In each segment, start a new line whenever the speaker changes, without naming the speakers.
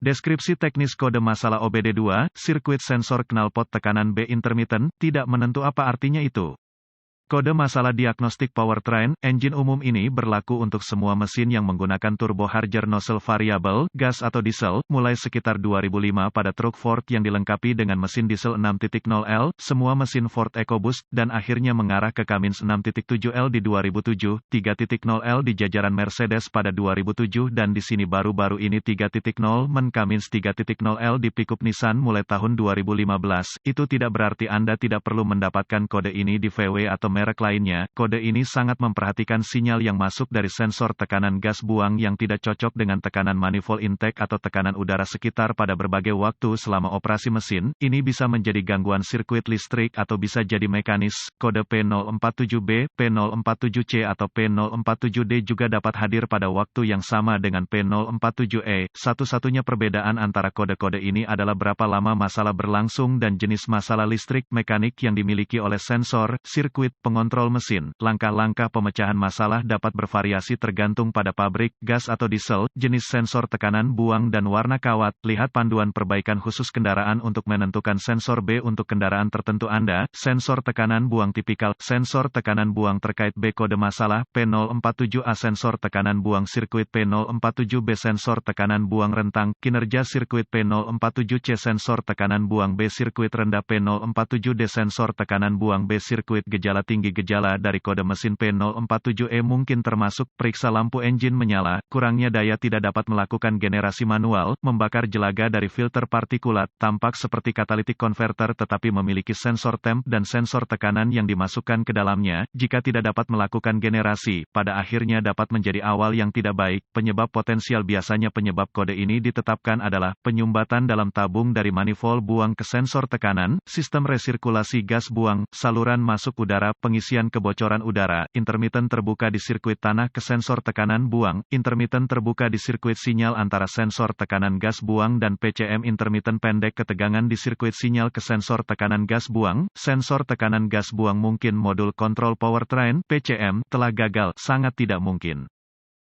Deskripsi teknis kode masalah OBD2, sirkuit sensor knalpot tekanan B intermittent, tidak menentu apa artinya itu. Kode masalah diagnostik powertrain, engine umum ini berlaku untuk semua mesin yang menggunakan turbo harger nozzle variabel, gas atau diesel, mulai sekitar 2005 pada truk Ford yang dilengkapi dengan mesin diesel 6.0L, semua mesin Ford EcoBoost, dan akhirnya mengarah ke Cummins 6.7L di 2007, 3.0L di jajaran Mercedes pada 2007 dan di sini baru-baru ini 3.0 men Cummins 3.0L di pickup Nissan mulai tahun 2015. Itu tidak berarti Anda tidak perlu mendapatkan kode ini di VW atau merek lainnya. Kode ini sangat memperhatikan sinyal yang masuk dari sensor tekanan gas buang yang tidak cocok dengan tekanan manifold intake atau tekanan udara sekitar pada berbagai waktu selama operasi mesin. Ini bisa menjadi gangguan sirkuit listrik atau bisa jadi mekanis. Kode P047B, P047C atau P047D juga dapat hadir pada waktu yang sama dengan P047E. Satu-satunya perbedaan antara kode-kode ini adalah berapa lama masalah berlangsung dan jenis masalah listrik mekanik yang dimiliki oleh sensor, sirkuit, pengontrol mesin. Langkah-langkah pemecahan masalah dapat bervariasi tergantung pada pabrik, gas atau diesel, jenis sensor tekanan buang dan warna kawat. Lihat panduan perbaikan khusus kendaraan untuk menentukan sensor B untuk kendaraan tertentu Anda. Sensor tekanan buang tipikal, sensor tekanan buang terkait B kode masalah, P047A sensor tekanan buang sirkuit P047B sensor tekanan buang rentang, kinerja sirkuit P047C sensor tekanan buang B sirkuit rendah P047D sensor tekanan buang B sirkuit gejala tinggi gejala dari kode mesin P047E mungkin termasuk periksa lampu engine menyala, kurangnya daya tidak dapat melakukan generasi manual, membakar jelaga dari filter partikulat, tampak seperti catalytic converter tetapi memiliki sensor temp dan sensor tekanan yang dimasukkan ke dalamnya, jika tidak dapat melakukan generasi, pada akhirnya dapat menjadi awal yang tidak baik. Penyebab potensial biasanya penyebab kode ini ditetapkan adalah penyumbatan dalam tabung dari manifold buang ke sensor tekanan, sistem resirkulasi gas buang, saluran masuk udara, pengisian kebocoran udara, intermittent terbuka di sirkuit tanah ke sensor tekanan buang, intermittent terbuka di sirkuit sinyal antara sensor tekanan gas buang dan PCM intermittent pendek ketegangan di sirkuit sinyal ke sensor tekanan gas buang, sensor tekanan gas buang mungkin modul kontrol powertrain, PCM, telah gagal, sangat tidak mungkin.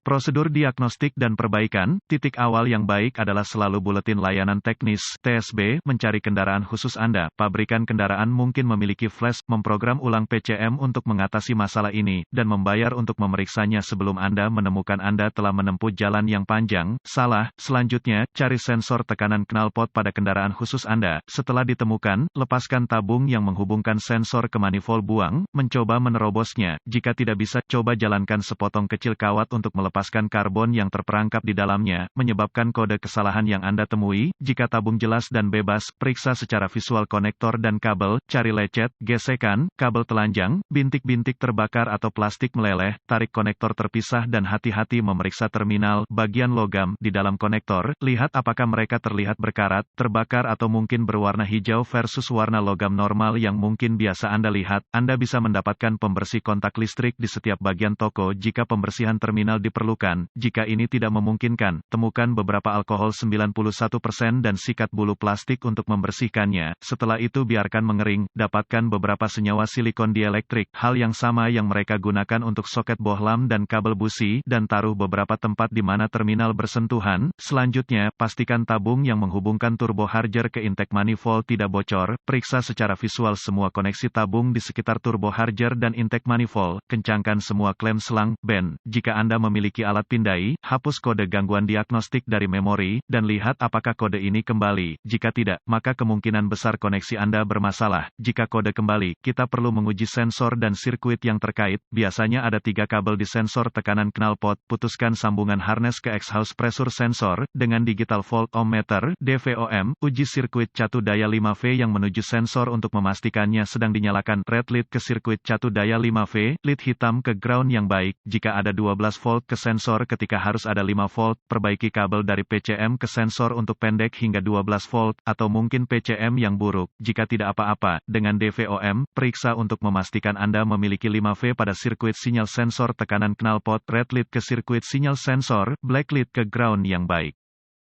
Prosedur diagnostik dan perbaikan, titik awal yang baik adalah selalu buletin layanan teknis, TSB, mencari kendaraan khusus Anda. Pabrikan kendaraan mungkin memiliki flash, memprogram ulang PCM untuk mengatasi masalah ini, dan membayar untuk memeriksanya sebelum Anda menemukan Anda telah menempuh jalan yang panjang. Salah, selanjutnya, cari sensor tekanan knalpot pada kendaraan khusus Anda. Setelah ditemukan, lepaskan tabung yang menghubungkan sensor ke manifold buang, mencoba menerobosnya. Jika tidak bisa, coba jalankan sepotong kecil kawat untuk melepaskan karbon yang terperangkap di dalamnya, menyebabkan kode kesalahan yang Anda temui. Jika tabung jelas dan bebas, periksa secara visual konektor dan kabel, cari lecet, gesekan, kabel telanjang, bintik-bintik terbakar atau plastik meleleh, tarik konektor terpisah dan hati-hati memeriksa terminal, bagian logam, di dalam konektor, lihat apakah mereka terlihat berkarat, terbakar atau mungkin berwarna hijau versus warna logam normal yang mungkin biasa Anda lihat. Anda bisa mendapatkan pembersih kontak listrik di setiap bagian toko jika pembersihan terminal diperlukan. Jika ini tidak memungkinkan, temukan beberapa alkohol 91% dan sikat bulu plastik untuk membersihkannya. Setelah itu biarkan mengering, dapatkan beberapa senyawa silikon dielektrik, hal yang sama yang mereka gunakan untuk soket bohlam dan kabel busi, dan taruh beberapa tempat di mana terminal bersentuhan. Selanjutnya, pastikan tabung yang menghubungkan turbo harger ke intake manifold tidak bocor, periksa secara visual semua koneksi tabung di sekitar turbo harger dan intake manifold, kencangkan semua klem selang, ban. Jika Anda memiliki alat pindai, hapus kode gangguan diagnostik dari memori, dan lihat apakah kode ini kembali. Jika tidak, maka kemungkinan besar koneksi Anda bermasalah. Jika kode kembali, kita perlu menguji sensor dan sirkuit yang terkait. Biasanya ada 3 kabel di sensor tekanan knalpot. Putuskan sambungan harness ke exhaust pressure sensor, dengan digital volt ohmmeter, DVOM, uji sirkuit catu daya 5V yang menuju sensor untuk memastikannya sedang dinyalakan. Red lead ke sirkuit catu daya 5V, lead hitam ke ground yang baik. Jika ada 12 volt ke sensor ketika harus ada 5 volt, perbaiki kabel dari PCM ke sensor untuk pendek hingga 12 volt, atau mungkin PCM yang buruk. Jika tidak apa-apa, dengan DVOM, periksa untuk memastikan Anda memiliki 5V pada sirkuit sinyal sensor tekanan knalpot, red lead ke sirkuit sinyal sensor, black lead ke ground yang baik.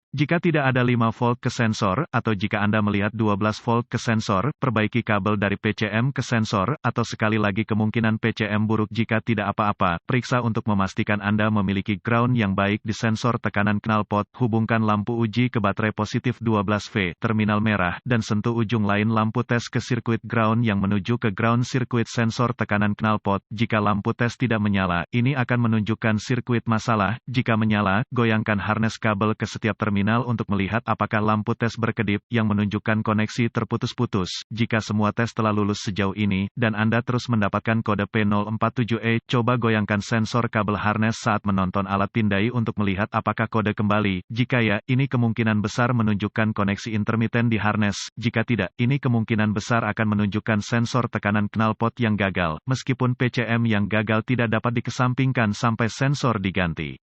Jika tidak ada 5 volt ke sensor, atau jika Anda melihat 12 volt ke sensor, perbaiki kabel dari PCM ke sensor, atau sekali lagi kemungkinan PCM buruk jika tidak apa-apa, periksa untuk memastikan Anda memiliki ground yang baik di sensor tekanan knalpot, hubungkan lampu uji ke baterai positif 12V, terminal merah, dan sentuh ujung lain lampu tes ke sirkuit ground yang menuju ke ground sirkuit sensor tekanan knalpot. Jika lampu tes tidak menyala, ini akan menunjukkan sirkuit masalah. Jika menyala, goyangkan harness kabel ke setiap terminal untuk melihat apakah lampu tes berkedip, yang menunjukkan koneksi terputus-putus. Jika semua tes telah lulus sejauh ini, dan Anda terus mendapatkan kode P047E, coba goyangkan sensor kabel harness saat menonton alat pindai untuk melihat apakah kode kembali. Jika ya, ini kemungkinan besar menunjukkan koneksi intermiten di harness. Jika tidak, ini kemungkinan besar akan menunjukkan sensor tekanan knalpot yang gagal. Meskipun PCM yang gagal tidak dapat dikesampingkan sampai sensor diganti.